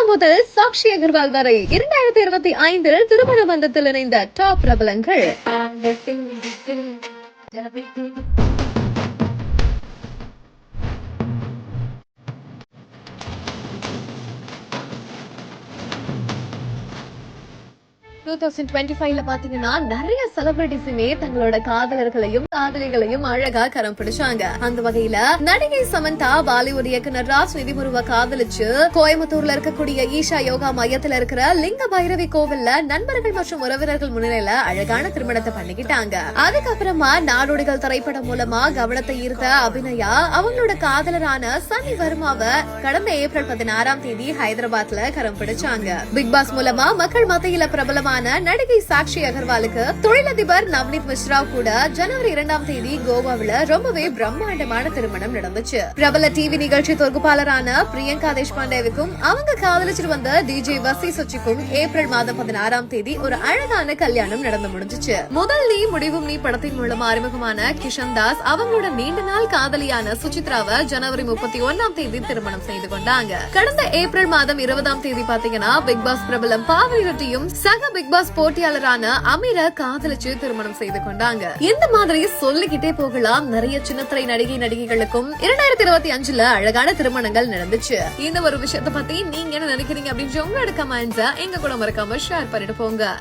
முதல் சாக்ஷி அகர்வால் வரை 2025 திருமண பந்தத்தில் இணைந்த டாப் பிரபலங்கள். 2025ல பாத்தீங்கன்னா நிறைய செலிபிரிட்டிஸுமே தங்களோட காதலர்களையும் காதலிகளையும் அழகா கரம் பிடிச்சாங்க. அந்த வகையில நடிகை சமந்தா பாலிவுட் இயக்குனர் ராஜ் நிதிமுருவ காதலிச்சு கோயம்புத்தூர்ல இருக்கக்கூடிய ஈஷா யோகா மையத்துல இருக்கிற லிங்க பைரவி கோவில்ல நண்பர்கள் மற்றும் உறவினர்கள் முன்னிலையில அழகான திருமணத்தை பண்ணிக்கிட்டாங்க. அதுக்கப்புறமா நாடோடிகள் திரைப்படம் மூலமா கவனத்தை ஈர்த்த அபிநயா அவங்களோட காதலரான சன்னி வர்மாவை கடந்த ஏப்ரல் 16ஆம் தேதி ஹைதராபாத்ல கரம் பிடிச்சாங்க. பிக் பாஸ் மூலமா மக்கள் மத்தியில பிரபலமான நடிகை சாக்ஷி அகர்வாலுக்கு தொழிலதிபர் நவ்னீத் மிஸ்ரா கூட ஜனவரி 2ஆம் தேதி கோவாவில ரொம்பவே பிரம்மாண்டமான திருமணம் நடந்துச்சு. பிரபல டிவி நிகழ்ச்சி தொகுப்பாளரான பிரியங்கா தேஷ்பாண்டேவுக்கும் அவங்க காதலிச்சு வந்த டிஜே வசி சுச்சிக்கும் ஏப்ரல் மாதம் 16ஆம் தேதி ஒரு அழகான கல்யாணம் நடந்து முடிஞ்சிச்சு. முதல் நீ முடிவும் நீ படத்தின் மூலமா அறிமுகமான கிஷன் தாஸ் அவங்களோட நீண்ட நாள் காதலியான சுசித்ராவை ஜனவரி 31ஆம் தேதி திருமணம் செய்து கொண்டாங்க. கடந்த ஏப்ரல் மாதம் 20ஆம் தேதி பாத்தீங்கன்னா பிக் பாஸ் பிரபலம் பாவனி ரெட்டியும் சக பிக் பாஸ் போட்டியாளரான அமீரை காதலிச்சு திருமணம் செய்து கொண்டாங்க. இந்த மாதிரி சொல்லிக்கிட்டே போகலாம். நிறைய சின்னத்திரை நடிகைகளுக்கும் 2025ல அழகான திருமணங்கள் நடந்துச்சு. இந்த ஒரு விஷயத்தை பத்தி நீங்க என்ன நினைக்கிறீங்க அப்படின்னு உங்களோட கமெண்ட்ஸ எங்க கூட மறக்காம ஷேர் பண்ணிட்டு போங்க.